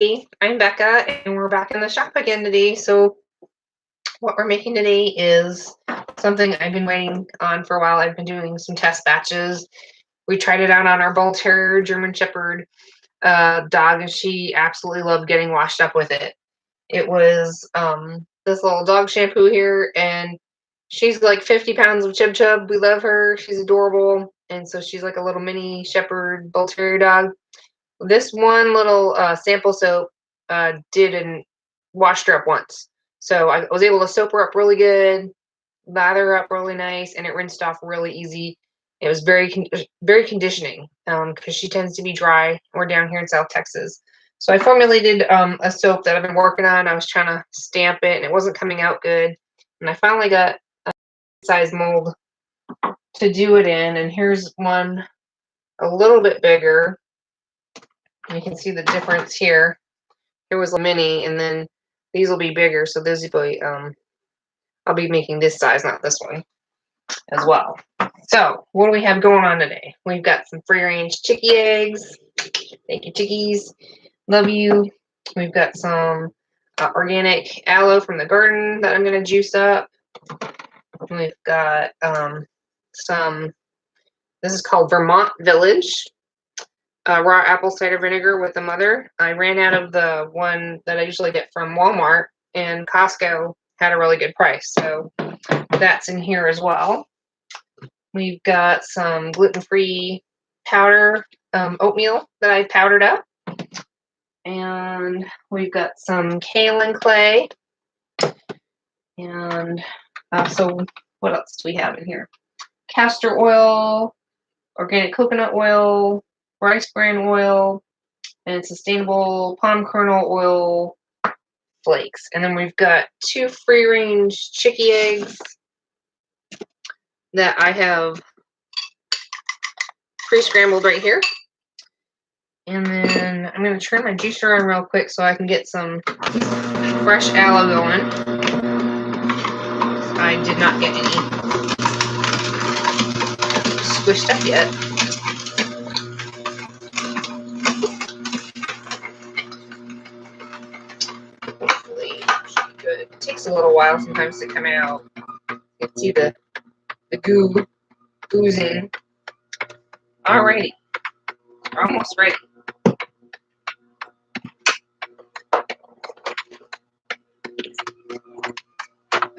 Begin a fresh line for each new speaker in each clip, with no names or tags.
Hey, I'm Becca, and we're back in the shop again today. So, what we're making today is something I've been waiting on for a while. I've been doing some test batches. We tried it out on our Bull Terrier German Shepherd dog, and she absolutely loved getting washed up with it. It was this little dog shampoo here, and she's like 50 pounds of Chub Chub. We love her. She's adorable, and so she's like a little mini Shepherd Bull Terrier dog. This one little sample soap didn't washed her up once. So I was able to soap her up really good, lather her up really nice, and it rinsed off really easy. It was very conditioning because she tends to be dry. We're down here in South Texas. So I formulated a soap that I've been working on. I was trying to stamp it, and it wasn't coming out good. And I finally got a size mold to do it in. And here's one a little bit bigger. You can see the difference here. Here was a mini, and then these will be bigger. So this will be, I'll be making this size, not this one, as well. So what do we have going on today? We've got some free-range chickie eggs. Thank you, chickies. Love you. We've got some organic aloe from the garden that I'm going to juice up. We've got some, this is called Vermont Village. Raw apple cider vinegar with the mother. I ran out of the one that I usually get from Walmart, and Costco had a really good price. So that's in here as well. We've got some gluten-free powder, oatmeal that I powdered up. And we've got some kaolin clay. And so what else do we have in here? Castor oil, organic coconut oil, rice bran oil, and sustainable palm kernel oil flakes. And then we've got 2 free-range chickie eggs that I have pre-scrambled right here. And then I'm going to turn my juicer on real quick so I can get some fresh aloe going. I did not get any squished up yet. Hopefully it should be good. It takes a little while sometimes to come out. You can see the goo oozing. Alrighty, we're almost ready. Look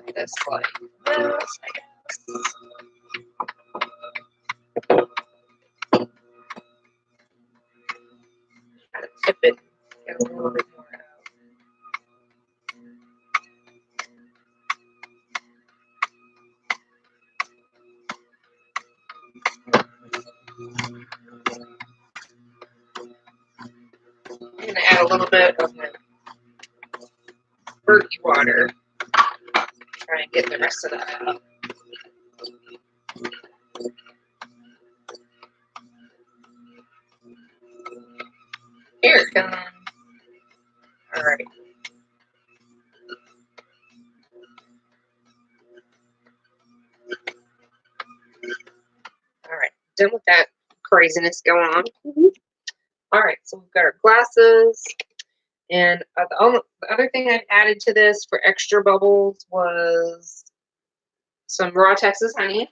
at this like this, I guess. Try to tip it, get a little bit more out. I'm going to add a little bit of my murky water. Try and get the rest of that out. Here it comes. Alright. Alright, done with that craziness going on. Alright, so we've got our glasses. And the other thing I added to this for extra bubbles was some raw Texas honey.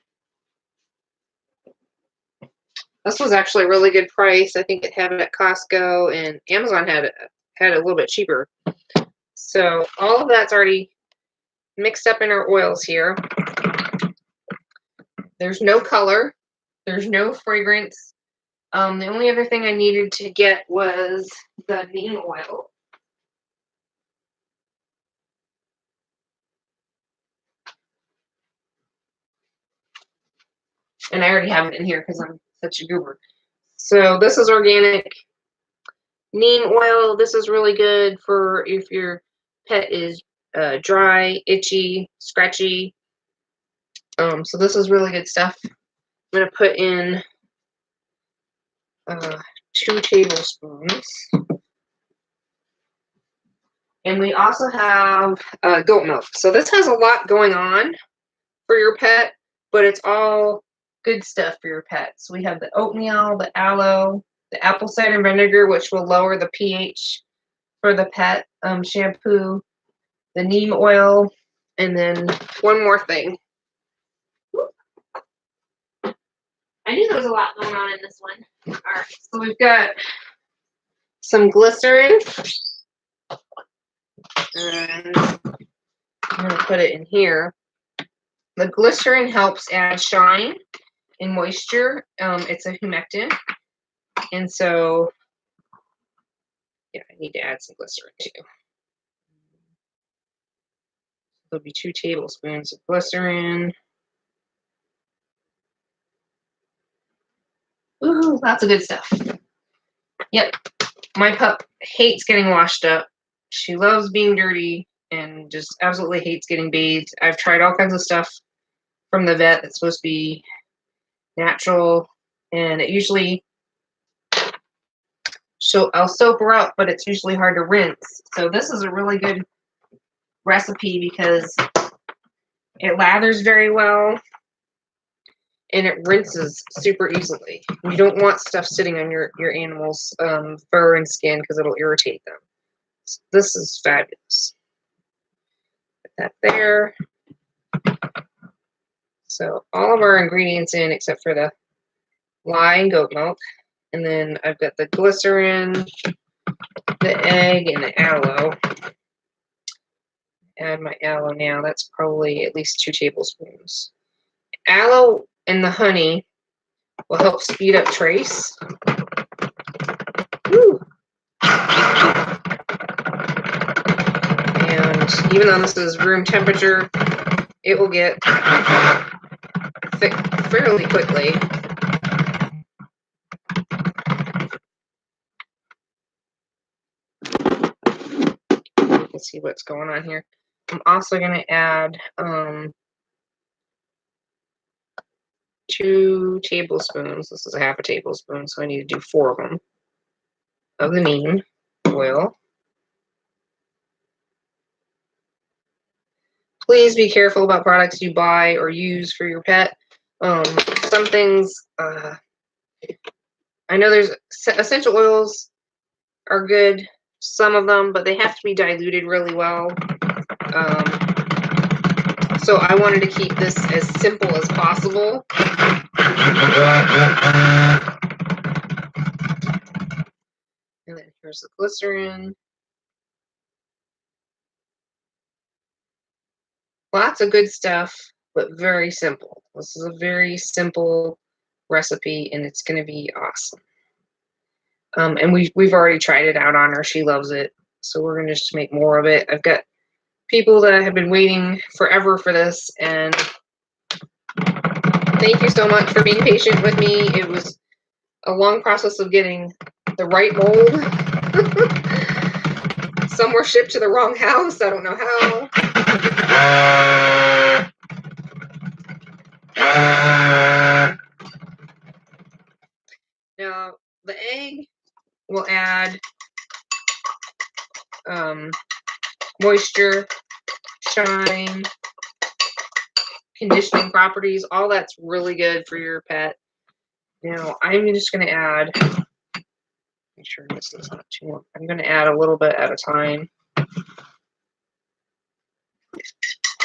This was actually a really good price. I think it had it at Costco, and Amazon had it a little bit cheaper. So all of that's already mixed up in our oils here. There's no color. There's no fragrance. The only other thing I needed to get was the neem oil. And I already have it in here because I'm such a goober. So this is organic neem oil. This is really good for if your pet is dry, itchy, scratchy. So this is really good stuff. I'm going to put in 2 tablespoons. And we also have goat milk. So this has a lot going on for your pet, but it's all good stuff for your pet. So we have the oatmeal, the aloe, the apple cider vinegar, which will lower the pH for the pet shampoo, the neem oil, and then one more thing. I knew there was a lot going on in this one. All right, so we've got some glycerin, and I'm going to put it in here. The glycerin helps add shine and moisture. It's a humectant, and so yeah, I need to add some glycerin too. There'll be 2 tablespoons of glycerin. Ooh, lots of good stuff. Yep, my pup hates getting washed up. She loves being dirty and just absolutely hates getting bathed. I've tried all kinds of stuff from the vet that's supposed to be natural, and it usually I'll soap her up, but it's usually hard to rinse. So this is a really good recipe because it lathers very well and it rinses super easily. You don't want stuff sitting on your animal's fur and skin because it'll irritate them. So this is fabulous. Put that there. So all of our ingredients in except for the lye and goat milk. And then I've got the glycerin, the egg, and the aloe. Add my aloe now. That's probably at least 2 tablespoons. Aloe and the honey will help speed up trace. Woo. And even though this is room temperature, it will get thick fairly quickly. Let's see what's going on here. I'm also going to add 2 tablespoons. This is a half a tablespoon, so I need to do 4 of them of the neem oil. Please be careful about products you buy or use for your pet. Some things, I know there's essential oils are good, some of them, but they have to be diluted really well. So I wanted to keep this as simple as possible. And then here's the glycerin. Lots of good stuff, but very simple. This is a very simple recipe, and it's going to be awesome. And we've already tried it out on her. She loves it. So we're going to just make more of it. I've got people that have been waiting forever for this, and thank you so much for being patient with me. It was a long process of getting the right mold. Some were shipped to the wrong house. I don't know how. Now, the egg will add moisture, shine, conditioning properties. All that's really good for your pet. Now, I'm just going to add, make sure this is not too long. I'm going to add a little bit at a time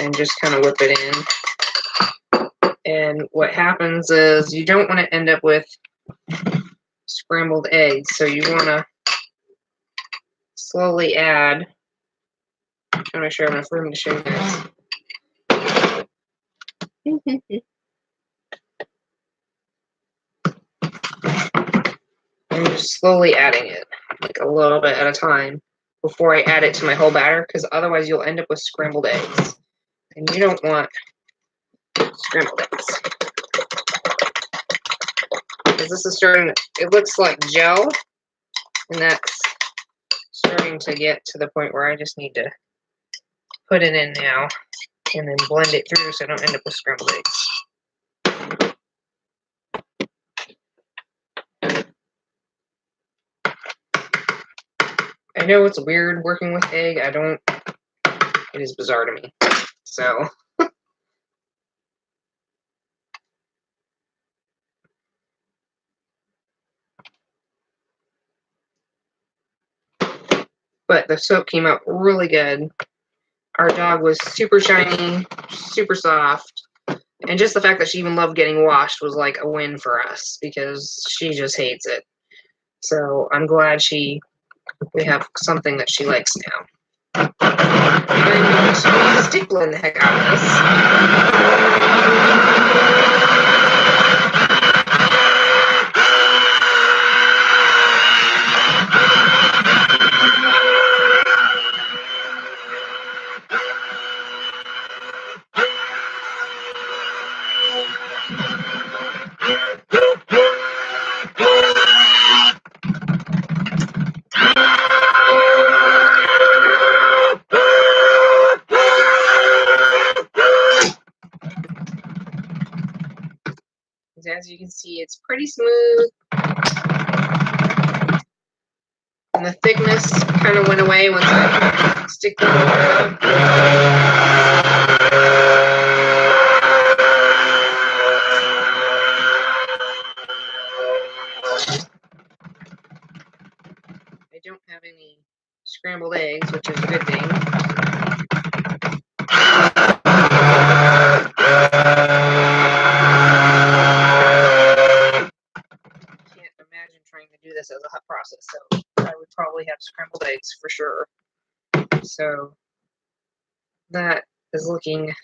and just kind of whip it in. And what happens is you don't want to end up with scrambled eggs, so you want to slowly add. I'm trying to make sure I have enough room to show you guys. I'm just slowly adding it, like a little bit at a time, before I add it to my whole batter, because otherwise you'll end up with scrambled eggs. And you don't want scrambled eggs. Because this is starting, it looks like gel, and that's starting to get to the point where I just need to put it in now and then blend it through so I don't end up with scrambled eggs. I know it's weird working with egg. It is bizarre to me. So but the soap came out really good. Our dog was super shiny, super soft, and just the fact that she even loved getting washed was like a win for us because she just hates it. So I'm glad we have something that she likes now. And stick blend the heck out of As you can see, it's pretty smooth. And the thickness kind of went away once I stick them around. I don't have any scrambled eggs, which is a good thing. Can't imagine trying to do this as a hot process, so I would probably have scrambled eggs for sure. So that is looking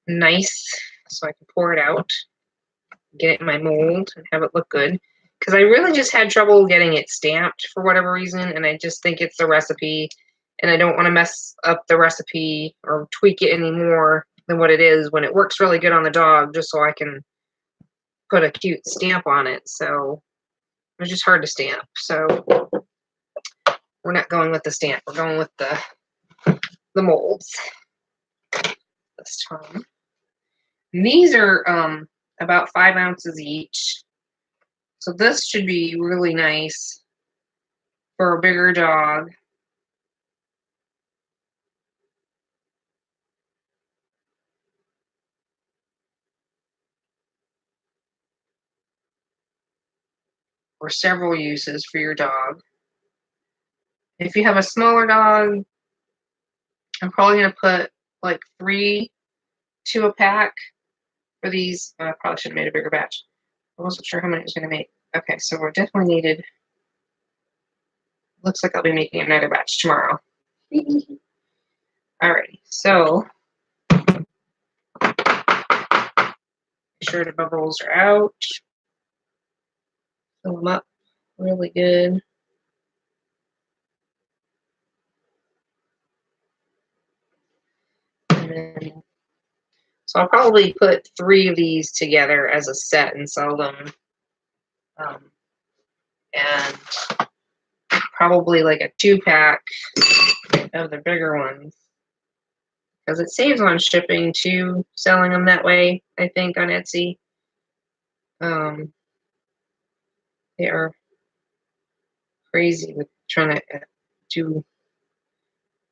nice, so I can pour it out, get it in my mold, and have it look good. Because I really just had trouble getting it stamped for whatever reason, and I just think it's the recipe, and I don't want to mess up the recipe or tweak it any more than what it is when it works really good on the dog, just so I can put a cute stamp on it. So it's just hard to stamp. So we're not going with the stamp. We're going with the molds this time. And these are about 5 ounces each. So this should be really nice for a bigger dog. Or several uses for your dog. If you have a smaller dog, I'm probably going to put like 3 to a pack for these. I probably should have made a bigger batch. I wasn't sure how many it was going to make. Okay, so we're definitely needed. Looks like I'll be making another batch tomorrow. Alrighty, so make sure the bubbles are out. Fill them up really good. And then, so I'll probably put 3 of these together as a set and sell them. And probably like a 2-pack of the bigger ones. Because it saves on shipping too, selling them that way, I think, on Etsy. They are crazy with trying to do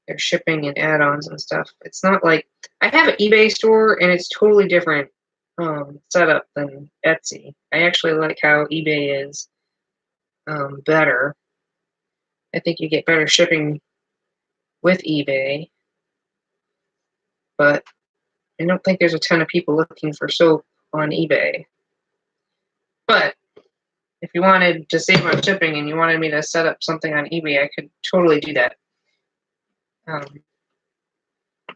their shipping and add-ons and stuff. It's not like I have an eBay store and it's totally different setup than Etsy. I actually like how eBay is better. I think you get better shipping with eBay, but I don't think there's a ton of people looking for soap on eBay. But if you wanted to save on shipping and you wanted me to set up something on eBay, I could totally do that.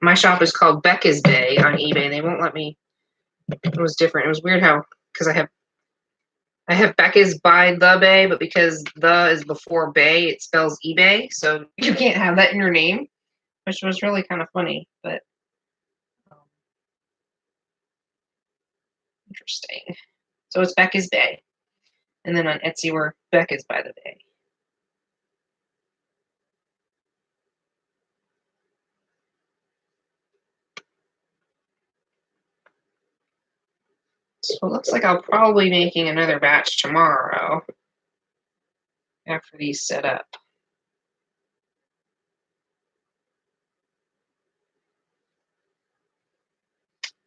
My shop is called Beccas Bay on eBay. They won't let me. It was different. It was weird how, because I have Beccas By The Bay, but because the is before Bay, it spells eBay, so you can't have that in your name, which was really kind of funny, but interesting. So it's Beccas Bay, and then on Etsy we're Beccas By The Bay. So it looks like I'll probably be making another batch tomorrow after these set up.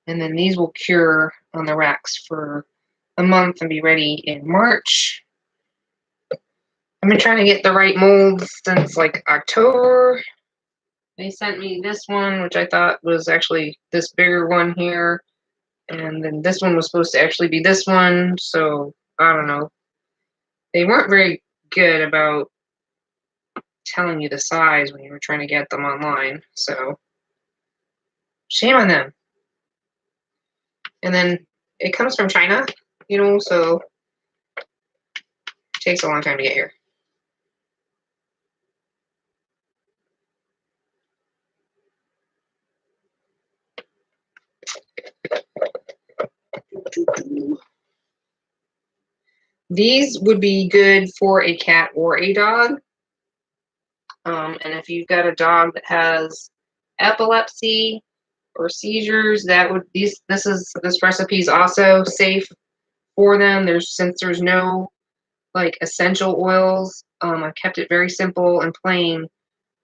And then these will cure on the racks for a month and be ready in March. I've been trying to get the right molds since like October. They sent me this one, which I thought was actually this bigger one here. And then this one was supposed to actually be this one. So I don't know. They weren't very good about telling you the size when you were trying to get them online. So shame on them. And then it comes from China, you know, so it takes a long time to get here. These would be good for a cat or a dog. And if you've got a dog that has epilepsy or seizures, that would this recipe is also safe for them. Since there's no like essential oils, I kept it very simple and plain.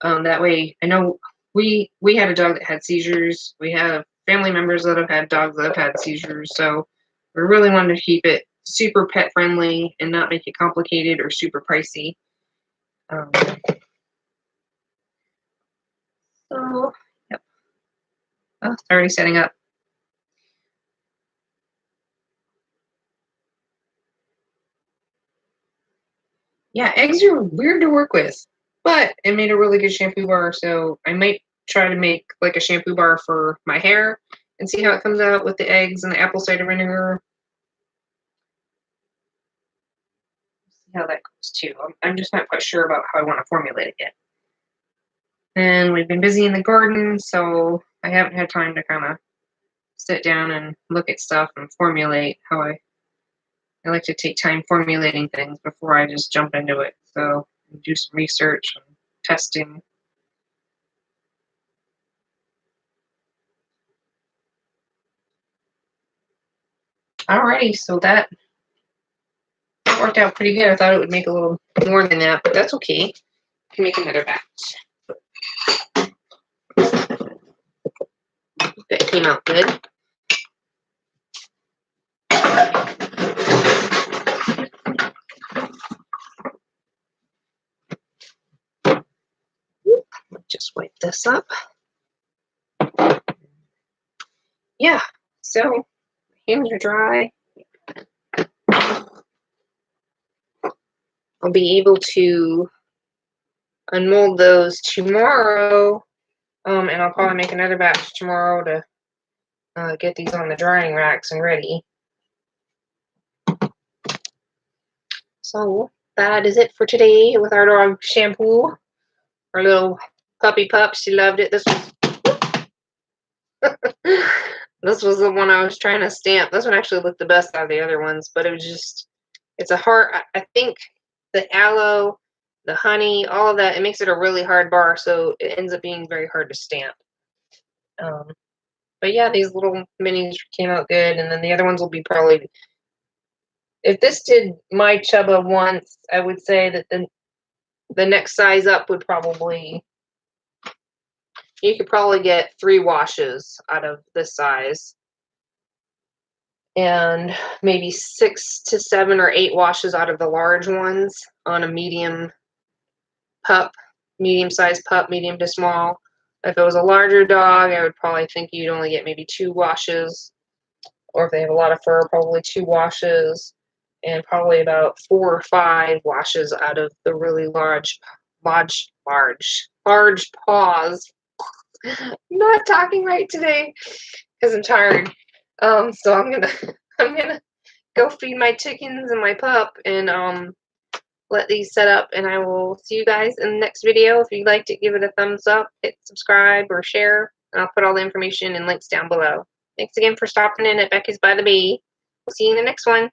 That way, I know we had a dog that had seizures. We have family members that have had dogs that have had seizures. So we really wanted to keep it super pet friendly and not make it complicated or super pricey. So, yep. Oh, it's already setting up. Yeah, eggs are weird to work with, but it made a really good shampoo bar. So I might try to make like a shampoo bar for my hair and see how it comes out with the eggs and the apple cider vinegar. See how that goes too. I'm just not quite sure about how I want to formulate it yet. And we've been busy in the garden, so I haven't had time to kind of sit down and look at stuff and formulate how I like to take time formulating things before I just jump into it. So do some research and testing. Alrighty, so that worked out pretty good. I thought it would make a little more than that, but that's okay. I can make another batch. That came out good. Just wipe this up. Yeah, so hands are dry. I'll be able to unmold those tomorrow, and I'll probably make another batch tomorrow to get these on the drying racks and ready. So that is it for today with our dog Shampoo. Our little puppy pup, she loved it. This was the one I was trying to stamp. This one actually looked the best out of the other ones, but it was just, it's a hard, I think the aloe, the honey, all of that, it makes it a really hard bar, so it ends up being very hard to stamp. But yeah, these little minis came out good, and then the other ones will be probably, if this did my Chubba once, I would say that the next size up would probably, you could probably get 3 washes out of this size. And maybe 6 to 7 or 8 washes out of the large ones on a medium pup, medium-sized pup, medium to small. If it was a larger dog, I would probably think you'd only get maybe 2 washes. Or if they have a lot of fur, probably 2 washes. And probably about 4 or 5 washes out of the really large paws. I'm not talking right today because I'm tired. So I'm gonna go feed my chickens and my pup and let these set up, and I will see you guys in the next video. If you liked it, give it a thumbs up, hit subscribe or share, and I'll put all the information and links down below. Thanks again for stopping in at Beccas By The Bay. We'll see you in the next one.